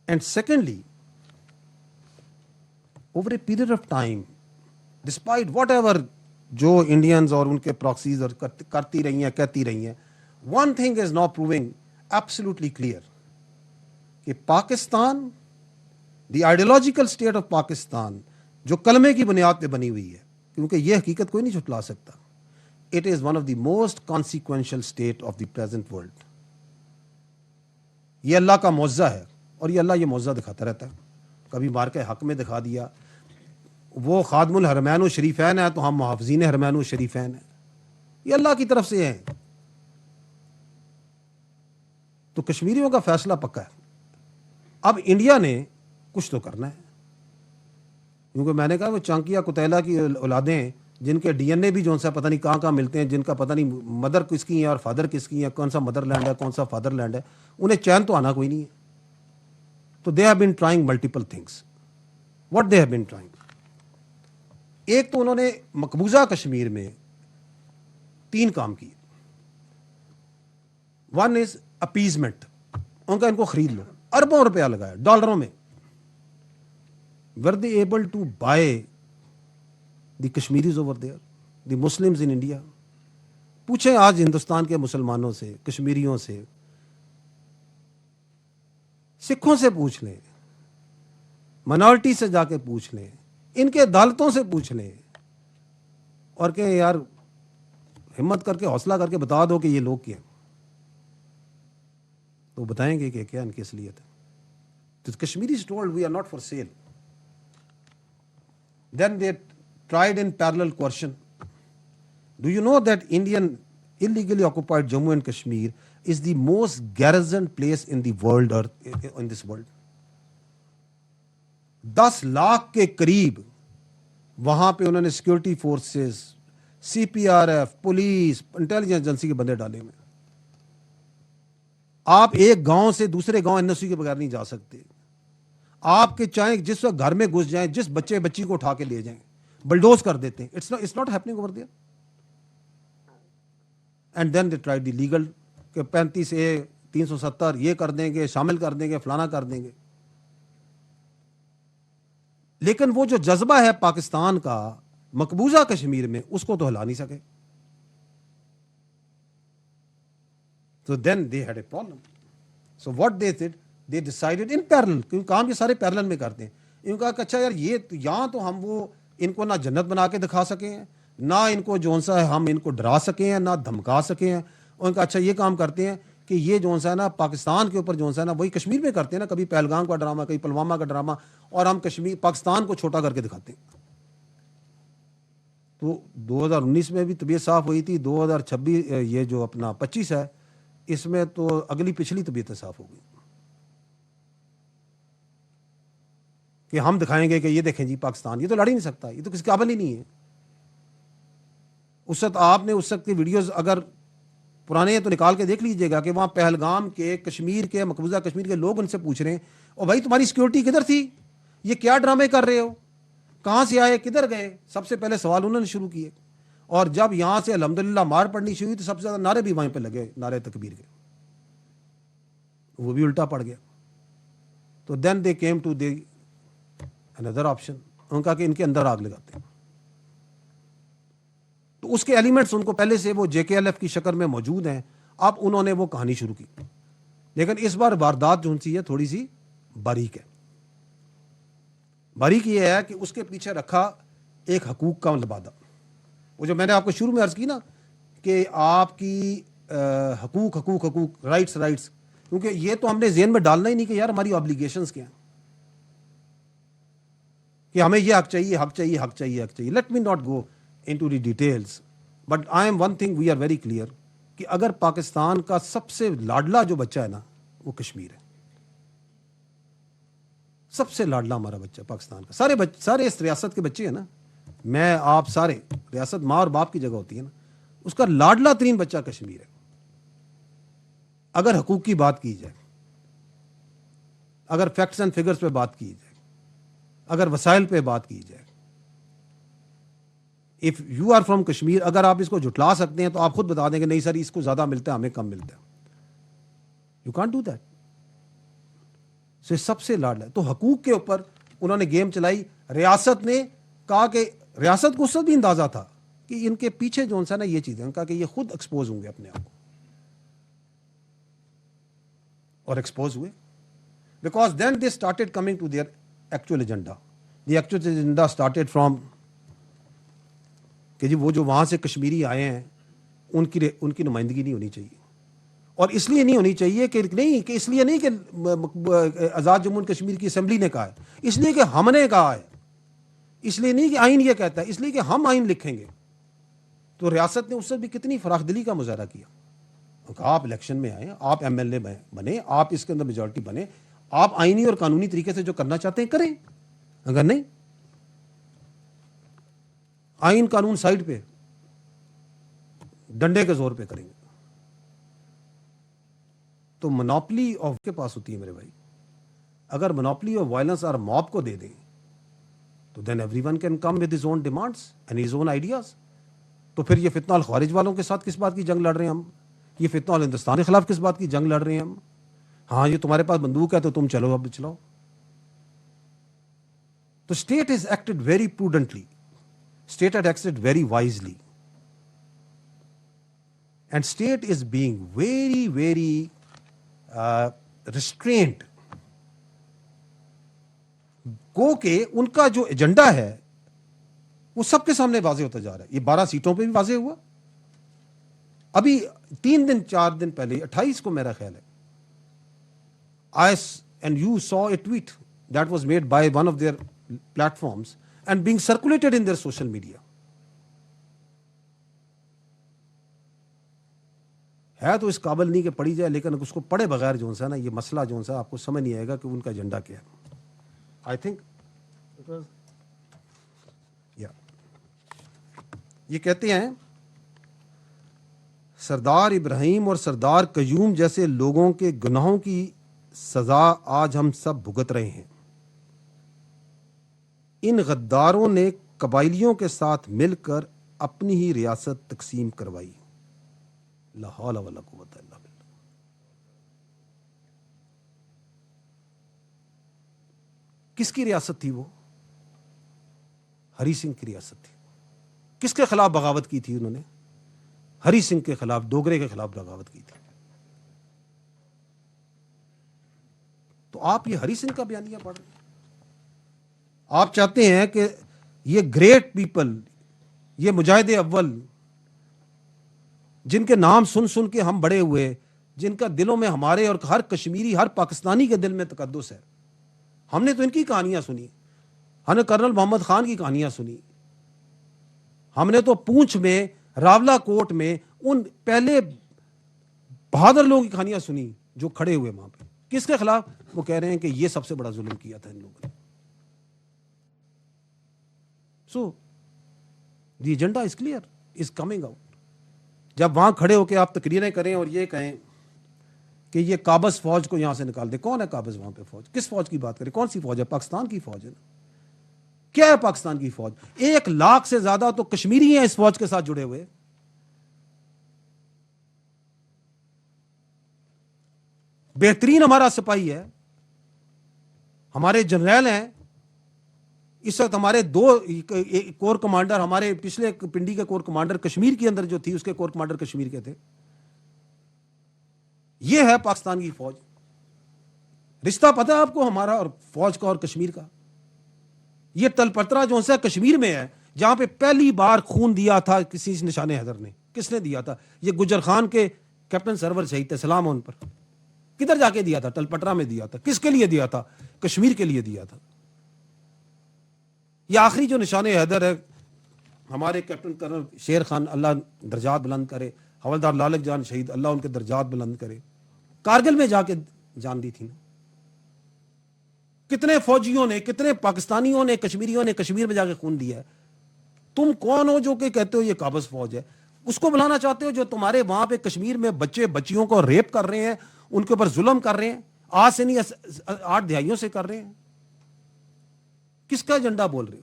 And secondly, over a period of time, despite whatever جو Indians اور ان کے proxies اور کرتی رہی ہیں کہتی رہی ہیں, one thing is now proving absolutely clear کہ Pakistan, the ideological state of Pakistan جو کلمے کی بنیاد پہ بنی ہوئی ہے, کیونکہ یہ حقیقت کوئی نہیں جھٹلا سکتا, it is one of the most consequential state of the present world. یہ اللہ کا معجزہ ہے, اور یہ اللہ یہ معجزہ دکھاتا رہتا ہے. کبھی مار کے حق میں دکھا دیا, وہ خادم الحرمین و شریفین ہے تو ہم محافظین حرمین و شریفین ہیں. یہ اللہ کی طرف سے ہیں. تو کشمیریوں کا فیصلہ پکا ہے. اب انڈیا نے کچھ تو کرنا ہے, کیونکہ میں نے کہا وہ چانکیا کتیلا کی اولادیں ہیں جن کے ڈی این اے بھی جو سا پتہ نہیں کہاں کہاں ملتے ہیں, جن کا پتہ نہیں مدر کس کی ہے اور فادر کس کی ہے, کون سا مدر لینڈ ہے کون سا فادر لینڈ ہے, انہیں چین تو آنا کوئی نہیں ہے. تو they have been trying multiple things. What they have been trying, ایک تو انہوں نے مقبوضہ کشمیر میں 3 کام کیے. ون از اپیزمنٹ, ان کا ان کو خرید لو, اربوں روپیہ لگایا ڈالروں میں. were they able to buy the Kashmiris over there, the Muslims in India? پوچھیں آج ہندوستان کے مسلمانوں سے, کشمیریوں سے, سکھوں سے پوچھ لیں, منارٹی سے جا کے پوچھ لیں, ان کے عدالتوں سے پوچھ لیں, اور کہ یار ہمت کر کے حوصلہ کر کے بتا دو کہ یہ لوگ کیا ہیں, تو بتائیں گے کہ کیا ان کی اصلیت ہے. تو Kashmiris told we are not for sale. Then they tried in parallel coercion. Do you know that Indian illegally occupied Jammu and Kashmir is the most garrisoned place in the world, or in this world? 10 lakh کے قریب وہاں پہ انہوں نے security forces, C P R F, police, intelligence agency کے بندے ڈالے ہوئے. آپ ایک گاؤں سے دوسرے گاؤں این او سی کے بغیر نہیں جا سکتے. آپ کے چاہیں جس وقت گھر میں گھس جائیں, جس بچے بچی کو اٹھا کے لے جائیں, بلڈوز کر دیتے ہیں. It's not happening over there. And then they try the legal کہ 35A 370 یہ کر دیں گے, شامل کر دیں گے, فلانا کر دیں گے. لیکن وہ جو جذبہ ہے پاکستان کا مقبوضہ کشمیر میں, اس کو تو ہلا نہیں سکے. So then they had a problem. So what they did, they decided in parallel, کیونکہ کام یہ سارے پیرلل میں کرتے ہیں. انہوں نے کہا کہ اچھا یار یہ یہاں تو ہم وہ ان کو نہ جنت بنا کے دکھا سکے ہیں, نہ ان کو جو سا ہے ہم ان کو ڈرا سکے ہیں, نہ دھمکا سکے ہیں. اور ان کا اچھا یہ کام کرتے ہیں کہ یہ جو سا ہے نا پاکستان کے اوپر جو سا ہے نا وہی کشمیر میں کرتے ہیں نا, کبھی پہلگام کا ڈرامہ, کبھی پلوامہ کا ڈرامہ, اور ہم کشمیر پاکستان کو چھوٹا کر کے دکھاتے ہیں. تو 2019 میں بھی طبیعت صاف ہوئی تھی, 2026 یہ جو اپنا 25 ہے اس میں تو اگلی پچھلی طبیعت صاف ہو گئی کہ ہم دکھائیں گے کہ یہ دیکھیں جی پاکستان یہ تو لڑ ہی نہیں سکتا, یہ تو کسی قابل ہی نہیں ہے. اس وقت آپ نے اس وقت کی ویڈیوز اگر پرانے ہیں تو نکال کے دیکھ لیجئے گا کہ وہاں پہلگام کے کشمیر کے مقبوضہ کشمیر کے لوگ ان سے پوچھ رہے ہیں, اور بھائی تمہاری سیکورٹی کدھر تھی, یہ کیا ڈرامے کر رہے ہو, کہاں سے آئے, کدھر گئے. سب سے پہلے سوال انہوں نے شروع کیے. اور جب یہاں سے الحمدللہ مار پڑنی شروع ہوئی تو سب سے زیادہ نعرے بھی وہیں پہ لگے, نعرے تکبیر کے, وہ بھی الٹا پڑ گیا. تو then they came to the اندر آپشن, ان کا کہ ان کے اندر آگ لگاتے ہیں. تو اس کے ایلیمنٹس ان کو پہلے سے وہ جے کے ایل ایف کی شکل میں موجود ہیں. اب انہوں نے وہ کہانی شروع کی, لیکن اس بار واردات جو سی ہے تھوڑی سی باریک ہے. باریک یہ ہے کہ اس کے پیچھے رکھا ایک حقوق کا لبادہ. وہ جو میں نے آپ کو شروع میں عرض کی نا کہ آپ کی حقوق حقوق حقوق رائٹس رائٹس, کیونکہ یہ تو ہم نے ذہن میں ڈالنا ہی نہیں کہ یار ہماری آبلیگیشنز کیا ہیں, کہ ہمیں یہ حق چاہیے حق چاہیے حق چاہیے حق چاہیے. Let me not go into the details, but I am one thing we are very clear کہ اگر پاکستان کا سب سے لاڈلا جو بچہ ہے نا وہ کشمیر ہے. سب سے لاڈلا ہمارا بچہ پاکستان کا, سارے اس ریاست کے بچے ہیں نا, میں آپ سارے, ریاست ماں اور باپ کی جگہ ہوتی ہے نا, اس کا لاڈلا ترین بچہ کشمیر ہے. اگر حقوق کی بات کی جائے, اگر فیکٹس اینڈ فگرز پہ بات کی جائے, اگر وسائل پہ بات کی جائے, if you are from Kashmir, اگر آپ اس کو جھٹلا سکتے ہیں تو آپ خود بتا دیں کہ نہیں سر اس کو زیادہ ملتا ہے ہمیں کم ملتا ہے. You can't do that. سے سب سے لاڈلا ہے. تو حقوق کے اوپر انہوں نے گیم چلائی. ریاست نے کہا کہ ریاست کو اس وقت بھی اندازہ تھا کہ ان کے پیچھے جو ہے نا یہ چیزیں, کہا کہ یہ خود ایکسپوز ہوں گے اپنے آپ کو, اور ایکسپوز ہوئے. Because then they started coming to their actual agenda. The actual agenda started from کہ جی وہ جو وہاں سے کشمیری آئے ہیں ان کی نمائندگی نہیں ہونی چاہیے. اور اس لیے نہیں ہونی چاہیے کہ نہیں کہ اس لیے نہیں کہ آزاد جموں اینڈ کشمیر کی اسمبلی نے کہا ہے, اس لیے کہ ہم نے کہا ہے. اس لیے نہیں کہ آئین یہ کہتا ہے, اس لیے کہ ہم آئین لکھیں گے. تو ریاست نے اس سے بھی کتنی فراخ دلی کا مظاہرہ کیا. آپ الیکشن میں آئیں, آپ ایم ایل اے بنے, آپ اس کے اندر میجورٹی بنے, آپ آئینی اور قانونی طریقے سے جو کرنا چاہتے ہیں کریں. اگر نہیں, آئین قانون سائڈ پہ, ڈنڈے کے زور پہ کریں گے. تو منوپلی آف کے پاس ہوتی ہے میرے بھائی. اگر منوپلی آف وائلنس اور موب کو دے دیں تو then everyone can come with his own demands and his own ideas. تو پھر یہ فتنہ الخوارج والوں کے ساتھ کس بات کی جنگ لڑ رہے ہیں ہم؟ یہ فتنہ ہندوستان کے خلاف کس بات کی جنگ لڑ رہے ہیں ہم؟ ہاں یہ تمہارے پاس بندوق ہے تو تم چلو, اب چلاؤ. تو state has acted very prudently, state head acted very wisely, and state is being very very restrained. گو کہ ان کا جو ایجنڈا ہے وہ سب کے سامنے واضح ہوتا جا رہا ہے. یہ 12 سیٹوں پہ بھی واضح ہوا. ابھی 4 دن پہلے 28 کو میرا خیال ہے, and you saw a tweet that was made by one of their platforms and being circulated in their social media. ہے تو اس قابل نہیں کہ پڑھی جائے, لیکن اس کو پڑھے بغیر جو ہے نا یہ مسئلہ جو ہے آپ کو سمجھ نہیں آئے گا کہ ان کا ایجنڈا کیا ہے. آئی تھنک یہ کہتے ہیں سردار ابراہیم اور سردار قیوم جیسے لوگوں کے گناہوں کی سزا آج ہم سب بھگت رہے ہیں. ان غداروں نے قبائلیوں کے ساتھ مل کر اپنی ہی ریاست تقسیم کروائی. لا حول ولا قوت الا باللہ. کس کی ریاست تھی وہ؟ ہری سنگھ کی ریاست تھی. کس کے خلاف بغاوت کی تھی انہوں نے؟ ہری سنگھ کے خلاف, ڈوگرے کے خلاف بغاوت کی تھی. تو آپ یہ ہری سنگھ کا بیانیہ پڑھ رہے ہیں. آپ چاہتے ہیں کہ یہ گریٹ پیپل, یہ مجاہد اول جن کے نام سن سن کے ہم بڑے ہوئے, جن کا دلوں میں ہمارے اور ہر کشمیری ہر پاکستانی کے دل میں تقدس ہے, ہم نے تو ان کی کہانیاں سنی, ہم نے کرنل محمد خان کی کہانیاں سنی, ہم نے تو پونچھ میں راولا کوٹ میں ان پہلے بہادر لوگوں کی کہانیاں سنی جو کھڑے ہوئے وہاں پہ. کس کے خلاف؟ وہ کہہ رہے ہیں کہ یہ سب سے بڑا ظلم کیا تھا ان لوگوں نے. So the agenda is clear, is coming out. جب وہاں کھڑے ہو کے آپ تقریریں کریں اور یہ کہیں کہ یہ قابض فوج کو یہاں سے نکال دے. کون ہے قابض وہاں پہ فوج؟ کس فوج کی بات کریں؟ کون سی فوج ہے؟ پاکستان کی فوج ہے نا. کیا ہے پاکستان کی فوج؟ 1 لاکھ سے زیادہ تو کشمیری ہیں اس فوج کے ساتھ جڑے ہوئے. بہترین ہمارا سپاہی ہے, ہمارے جنرل ہیں. اس وقت ہمارے 2 کور کمانڈر, ہمارے پچھلے پنڈی کے کور کمانڈر کشمیر کے اندر جو تھی اس کے کور کمانڈر کشمیر کے تھے. یہ ہے پاکستان کی فوج. رشتہ پتہ ہے آپ کو ہمارا اور فوج کا اور کشمیر کا؟ یہ تلپترا جو ہے کشمیر میں ہے, جہاں پہ پہلی بار خون دیا تھا کسی نشان حیدر نے. کس نے دیا تھا؟ یہ گجر خان کے کیپٹن سرور شہید تھے, سلام ان پر. کدھر جا کے دیا تھا؟ تلپٹرا میں دیا تھا. کس کے لیے دیا تھا؟ کشمیر کے لیے دیا تھا. یہ آخری جو نشان حیدر ہے ہمارے کیپٹن کرنل شیر خان, اللہ درجات بلند کرے, حوالدار لالک جان شہید, اللہ ان کے درجات بلند کرے, کارگل میں جا کے جان دی تھی نا. کتنے فوجیوں نے, کتنے پاکستانیوں نے, کشمیریوں نے کشمیر میں جا کے خون دیا ہے. تم کون ہو جو کہ کہتے ہو یہ قابض فوج ہے؟ اس کو بلانا چاہتے ہو جو تمہارے وہاں پہ کشمیر میں بچے بچیوں کو ریپ کر رہے ہیں, ان کے اوپر ظلم کر رہے ہیں, آج سے نہیں 8 دہائیوں سے کر رہے ہیں. کس کا ایجنڈا بول رہے ہو؟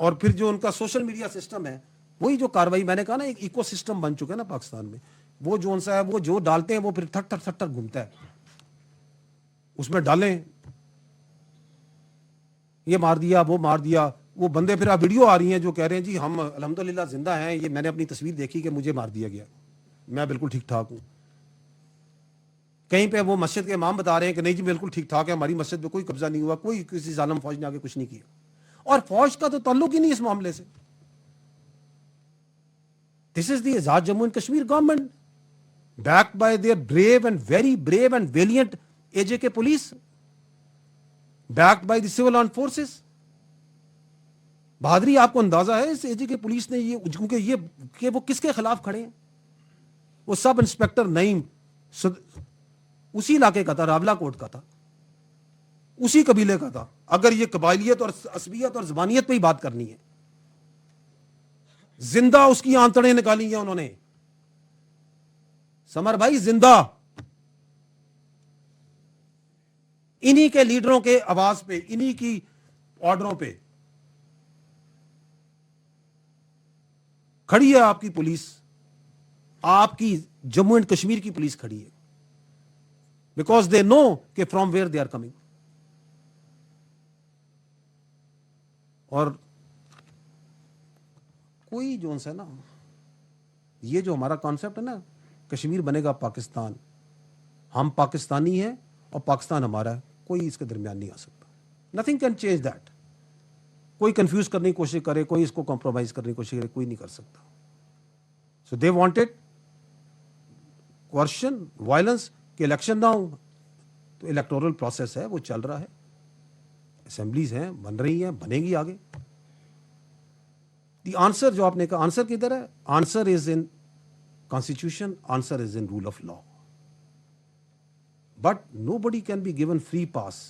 اور پھر جو ان کا سوشل میڈیا سسٹم ہے, وہی جو کاروائی میں نے کہا نا, ایک ایکو سسٹم بن چکا ہے نا پاکستان میں, وہ جون سا ہے وہ جو ڈالتے ہیں وہ پھر تھٹ تھٹ تھٹ تھٹ گھومتا ہے, اس میں ڈالیں یہ مار دیا وہ مار دیا, وہ بندے پھر ویڈیو آ رہی ہیں جو کہہ رہے ہیں جی ہم الحمدللہ زندہ ہیں, یہ میں نے اپنی تصویر دیکھی کہ مجھے مار دیا گیا, میں بالکل ٹھیک ٹھاک ہوں. کہیں پہ وہ مسجد کے امام بتا رہے ہیں کہ نہیں جی بالکل ٹھیک ٹھاک ہے, ہماری مسجد پہ کوئی قبضہ نہیں ہوا, کوئی کسی ظالم فوج نے آگے کچھ نہیں کیا, اور فوج کا تو تعلق ہی نہیں اس معاملے سے. This is the Azad Jammu and Kashmir government backed by their brave and very brave and valiant AJK police, backed by the civil armed forces. بہادری آپ کو اندازہ ہے اس AJK پولیس نے, یہ کیونکہ یہ کہ وہ کس کے خلاف کھڑے ہیں, وہ سب انسپیکٹر نعیم اسی علاقے کا تھا, راولا کوٹ کا تھا, اسی قبیلے کا تھا. اگر یہ قبائلیت اور عصبیت اور زبانیت پہ ہی بات کرنی ہے, زندہ اس کی آنتڑیں نکالی ہیں انہوں نے, سمر بھائی زندہ, انہی کے لیڈروں کے آواز پہ, انہی کی آرڈروں پہ کھڑی ہے آپ کی پولیس, آپ کی جموں اینڈ کشمیر کی پولیس کھڑی ہے, بیکاز دے نو کہ from where they are coming. اور کوئی جو ہے نا, یہ جو ہمارا کانسیپٹ ہے نا کشمیر بنے گا پاکستان, ہم پاکستانی ہیں اور پاکستان ہمارا ہے, کوئی اس کے درمیان نہیں آ سکتا. Nothing can change that. کوئی کنفیوز کرنے کی کوشش کرے, کوئی اس کو کمپرومائز کرنے کی کوشش کرے, کوئی نہیں کر سکتا. سو دے وانٹیڈ کوئرشن وائلنس کہ الیکشن نہ ہو, تو الیکٹورل پروسیس ہے وہ چل رہا ہے, اسمبلیز ہیں بن رہی ہیں, بنے گی آگے. دی آنسر جو آپ نے کہا, آنسر کدھر ہے؟ Answer is in Constitution, answer is in rule of law. But nobody can be given free pass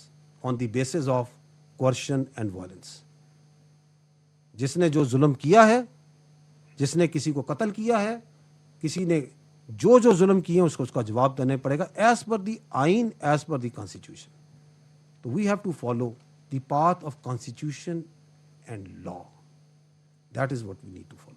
on the basis of coercion and violence. جس نے جو ظلم کیا ہے, جس نے کسی کو قتل کیا ہے, کسی نے جو ظلم کیے ہیں اس کو اس کا جواب دینا پڑے گا as per the آئین, as per the Constitution. So we have to follow the path of Constitution and law. That is what we need to follow.